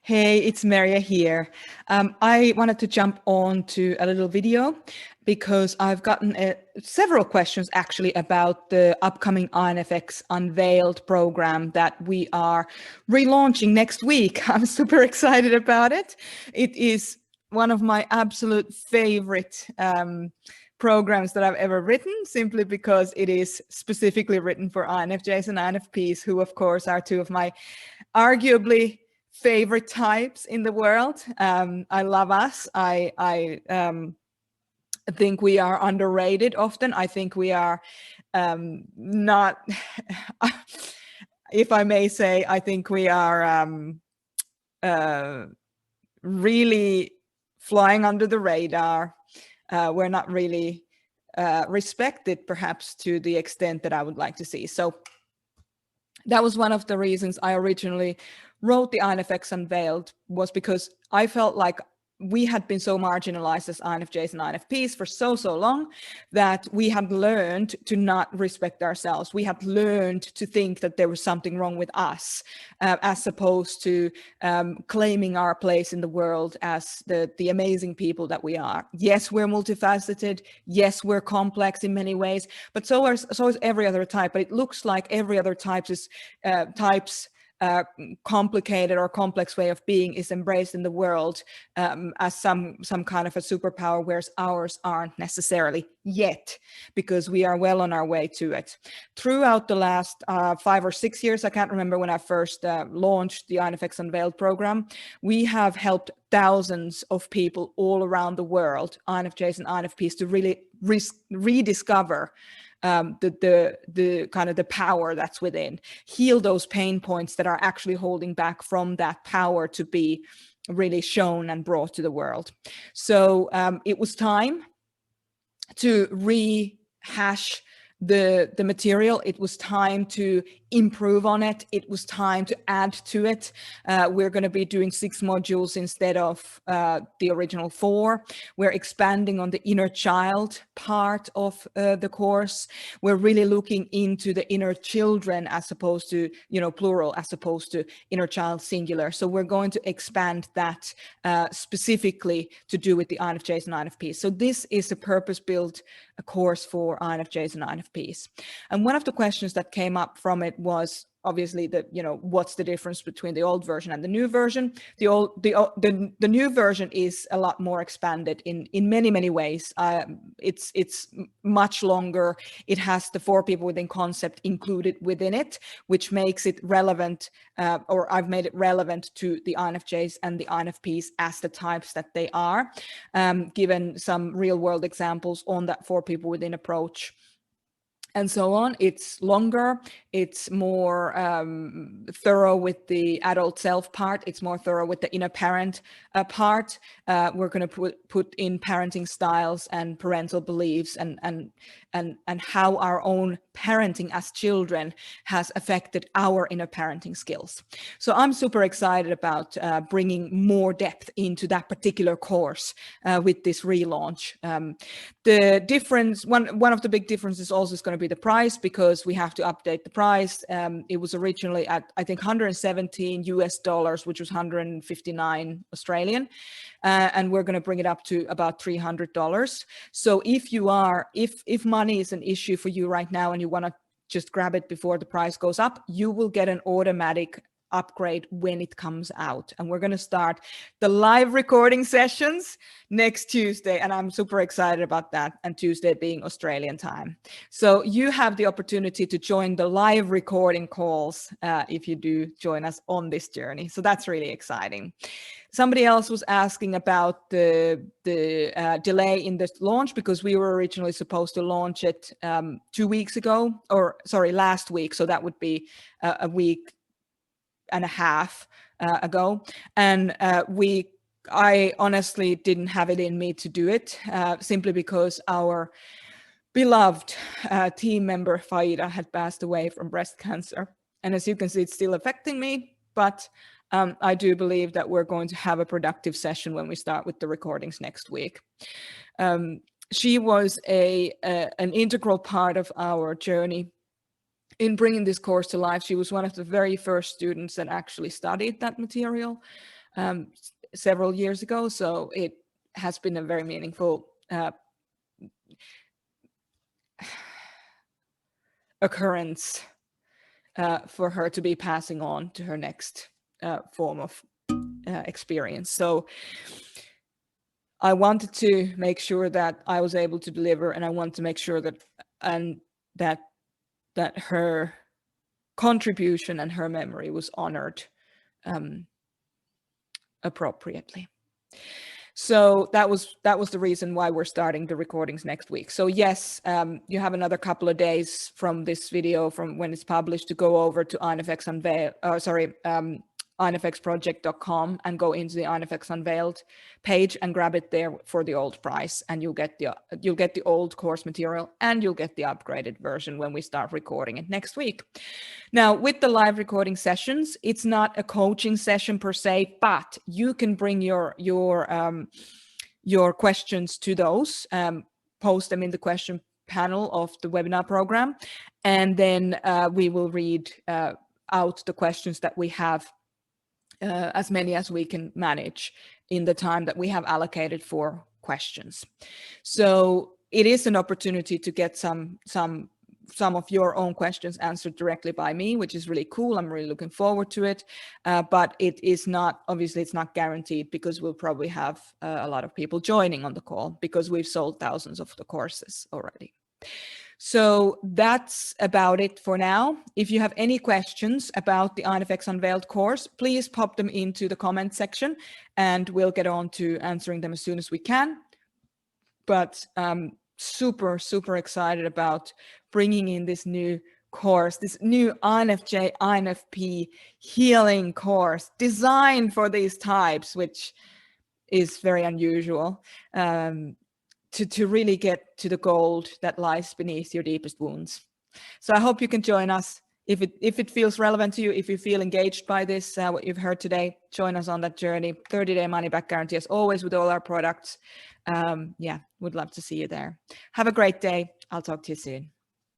Hey, it's Maria here. I wanted to jump on to a little video because I've gotten several questions actually about the upcoming INFX Unveiled program that we are relaunching next week. I'm super excited about it. It is one of my absolute favorite programs that I've ever written, simply because it is specifically written for INFJs and INFPs, who of course are two of my arguably favorite types in the world. I love us. I think we are underrated often. I think we are not, if I may say, I think we are really flying under the radar. We're not really respected, perhaps, to the extent that I would like to see. So that was one of the reasons I originally wrote the INFX Unveiled, was because I felt like we had been so marginalized as INFJs and INFPs for so long that we had learned to not respect ourselves. We had learned to think that there was something wrong with us, as opposed to claiming our place in the world as the amazing people that we are. Yes, we're multifaceted. Yes, we're complex in many ways, but so is every other type. But it looks like every other type's complicated or complex way of being is embraced in the world as some kind of a superpower, whereas ours aren't necessarily yet, because we are well on our way to it. Throughout the last 5 or 6 years, I can't remember when I first launched the INFX Unveiled program, we have helped thousands of people all around the world, INFJs and INFPs, to really rediscover the kind of the power that's within, heal those pain points that are actually holding back from that power to be really shown and brought to the world. So it was time to rehash the material. It was time to improve on it. It was time to add to it. We're going to be doing 6 modules instead of the original 4. We're expanding on the inner child part of the course. We're really looking into the inner children, as opposed to, plural, as opposed to inner child singular. So we're going to expand that specifically to do with the INFJs and INFPs. So this is a purpose-built course for INFJs and INFPs. And one of the questions that came up from it was obviously what's the difference between the old version and the new version. The new version is a lot more expanded in many ways. It's much longer. It has the 4 people within concept included within it, which makes it relevant, or I've made it relevant to the INFJs and the INFPs as the types that they are, given some real world examples on that 4 people within approach and so on. It's longer, it's more thorough with the adult self part, it's more thorough with the inner parent part. We're going to put in parenting styles and parental beliefs and how our own parenting as children has affected our inner parenting skills. So I'm super excited about bringing more depth into that particular course with this relaunch. The difference, one of the big differences also is going to be the price, because we have to update the price. It was originally at, I think, $117 US, which was 159 Australian, and we're going to bring it up to about $300. So if money is an issue for you right now and you want to just grab it before the price goes up, you will get an automatic upgrade when it comes out. And we're going to start the live recording sessions next Tuesday, and I'm super excited about that, and Tuesday being Australian time. So you have the opportunity to join the live recording calls if you do join us on this journey. So that's really exciting. Somebody else was asking about the delay in the launch, because we were originally supposed to launch it 2 weeks ago, or sorry, last week. So that would be a week and a half ago, and I honestly didn't have it in me to do it, simply because our beloved team member Faida had passed away from breast cancer, and as you can see, it's still affecting me, but I do believe that we're going to have a productive session when we start with the recordings next week. She was an integral part of our journey in bringing this course to life. She was one of the very first students that actually studied that material. several years ago. So it has been a very meaningful occurrence for her to be passing on to her next form of experience. So I wanted to make sure that I was able to deliver, and I want to make sure that her contribution and her memory was honored appropriately. So that was the reason why we're starting the recordings next week. So yes, you have another couple of days from this video, from when it's published, to go over to INFX Unveiled, INFXproject.com and go into the INFX Unveiled page and grab it there for the old price, and you'll get the old course material, and you'll get the upgraded version when we start recording it next week. Now, with the live recording sessions, it's not a coaching session per se, but you can bring your questions to those, post them in the question panel of the webinar program, and then we will read out the questions that we have, as many as we can manage in the time that we have allocated for questions. So it is an opportunity to get some of your own questions answered directly by me, which is really cool. I'm really looking forward to it. But it is not, obviously it's not guaranteed, because we'll probably have a lot of people joining on the call, because we've sold thousands of the courses already. So that's about it for now. If you have any questions about the INFX Unveiled course, please pop them into the comment section, and we'll get on to answering them as soon as we can. But super, super excited about bringing in this new course, this new INFJ, INFP healing course designed for these types, which is very unusual. To really get to the gold that lies beneath your deepest wounds. So I hope you can join us. If it feels relevant to you, if you feel engaged by this, what you've heard today, join us on that journey. 30-day money-back guarantee, as always, with all our products. Yeah, would love to see you there. Have a great day. I'll talk to you soon.